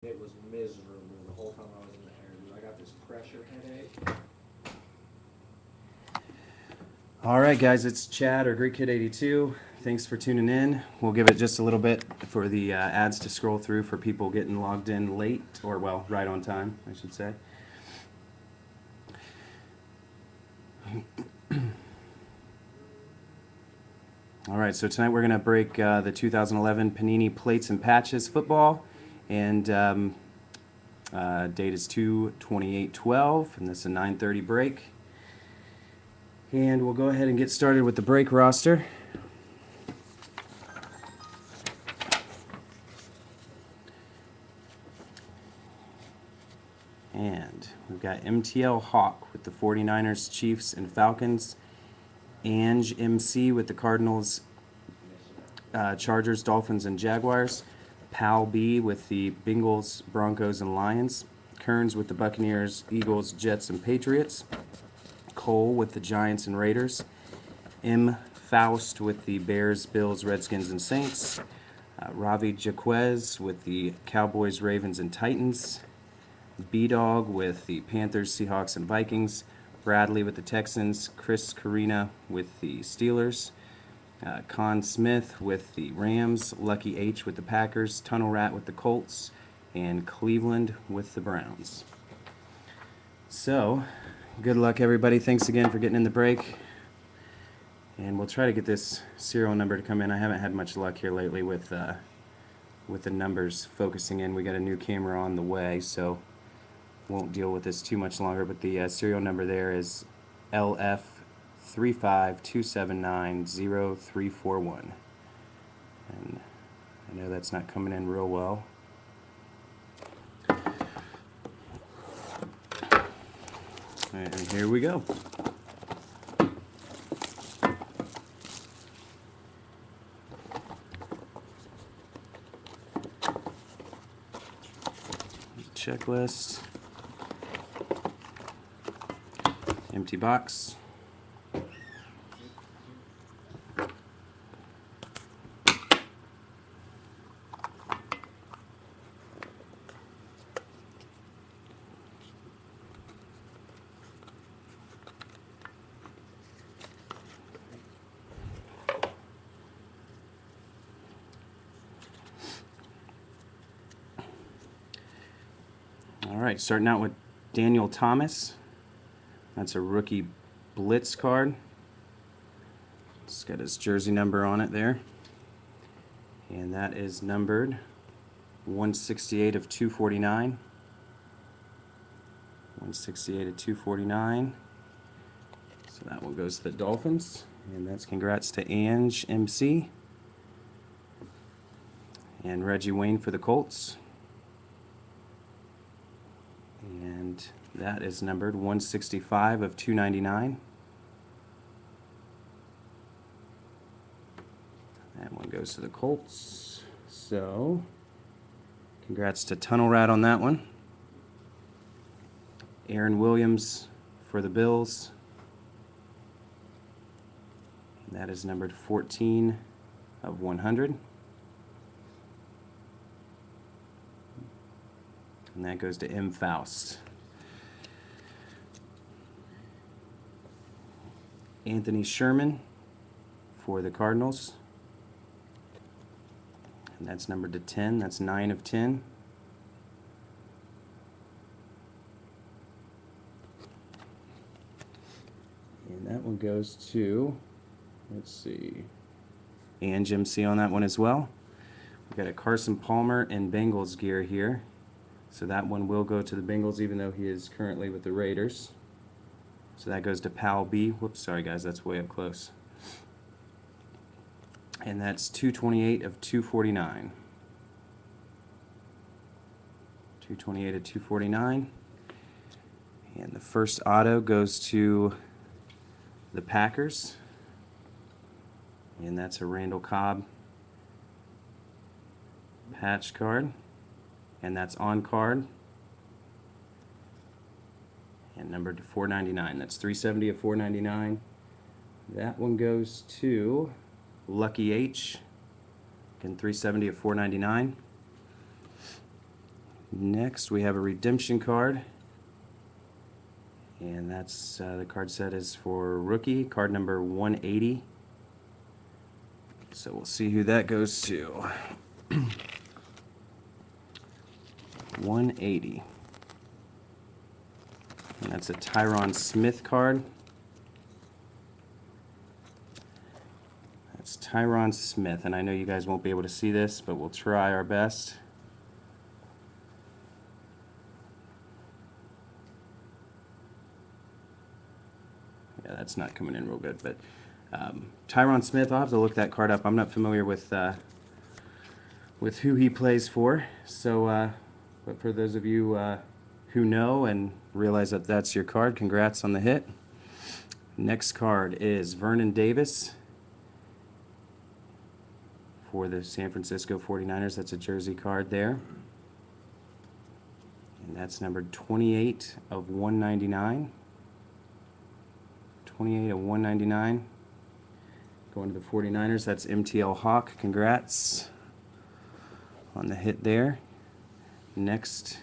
It was miserable the whole time I was in the air, dude. I got this pressure headache. Alright guys, it's Chad or Greekkid82. Thanks for tuning in. We'll give it just a little bit for the ads to scroll through for people getting logged in late, or well, right on time, I should say. Alright, so tonight we're going to break the 2011 Panini Plates and Patches football, and date is 2/28/12, and this is a 9:30 break. And we'll go ahead and get started with the break roster. And we've got MTL Hawk with the 49ers, Chiefs, and Falcons. Ange MC with the Cardinals, Chargers, Dolphins, and Jaguars. Pal B with the Bengals, Broncos, and Lions. Kearns with the Buccaneers, Eagles, Jets, and Patriots. Cole with the Giants and Raiders. M. Faust with the Bears, Bills, Redskins, and Saints. Ravi Jaquez with the Cowboys, Ravens, and Titans. B-Dog with the Panthers, Seahawks, and Vikings. Bradley with the Texans. Chris Carina with the Steelers. Con Smith with the Rams. Lucky H with the Packers. Tunnel Rat with the Colts. And Cleveland with the Browns. So, good luck everybody. Thanks again for getting in the break. And we'll try to get this serial number to come in. I haven't had much luck here lately with the numbers focusing in. We got a new camera on the way, so won't deal with this too much longer. But the serial number there is LF352790341. And I know that's not coming in real well. And here we go. Checklist. Empty box. Alright, starting out with Daniel Thomas. That's a rookie blitz card. It's got his jersey number on it there. And that is numbered 168/249. 168/249. So that one goes to the Dolphins. And that's congrats to Ange MC. And Reggie Wayne for the Colts. And that is numbered 165/299. That one goes to the Colts. So, congrats to Tunnel Rat on that one. Aaron Williams for the Bills. And that is numbered 14/100. And that goes to M. Faust. Anthony Sherman for the Cardinals. And that's numbered to 10. That's 9/10. And that one goes to, let's see, Ange MC on that one as well. We've got a Carson Palmer and Bengals gear here. So that one will go to the Bengals, even though he is currently with the Raiders. So that goes to Pal B. Whoops, sorry guys, that's way up close. And that's 228/249. 228/249. And the first auto goes to the Packers. And that's a Randall Cobb patch card. And that's on card. And numbered to 499. That's 370/499. That one goes to Lucky H. Again, 370/499. Next, we have a redemption card. And that's the card set is for rookie, card number 180. So we'll see who that goes to. 180. And that's a Tyron Smith card. That's Tyron Smith, and I know you guys won't be able to see this, but we'll try our best. Yeah, that's not coming in real good, but Tyron Smith, I'll have to look that card up. I'm not familiar with who he plays for. So, but for those of you who know and realize that that's your card, congrats on the hit. Next card is Vernon Davis for the San Francisco 49ers. That's a jersey card there. And that's numbered 28 of 199. 28 of 199. Going to the 49ers, that's MTL Hawk. Congrats on the hit there. Next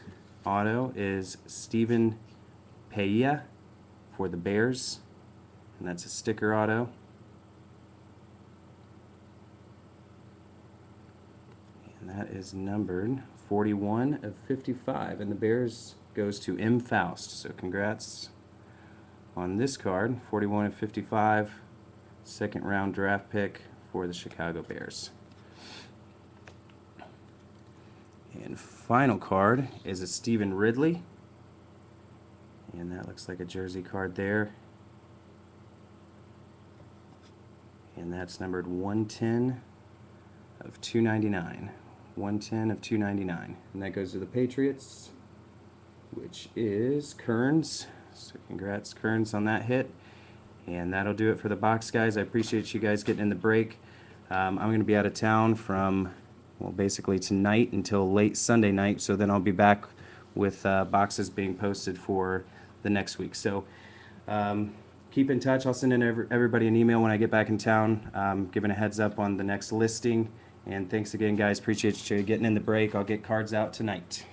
auto is Stephen Paella for the Bears, and that's a sticker auto. And that is numbered 41 of 55, and the Bears goes to M. Faust. So congrats on this card, 41 of 55, second round draft pick for the Chicago Bears. And final card is a Stephen Ridley, and that looks like a jersey card there. And that's numbered 110 of 299. 110 of 299. And that goes to the Patriots, which is Kearns. So congrats, Kearns, on that hit. And that'll do it for the box, guys. I appreciate you guys getting in the break. I'm going to be out of town from, well, basically tonight until late Sunday night. So then I'll be back with boxes being posted for the next week. So keep in touch. I'll send in everybody an email when I get back in town, giving a heads up on the next listing. And thanks again, guys. Appreciate you getting in the break. I'll get cards out tonight.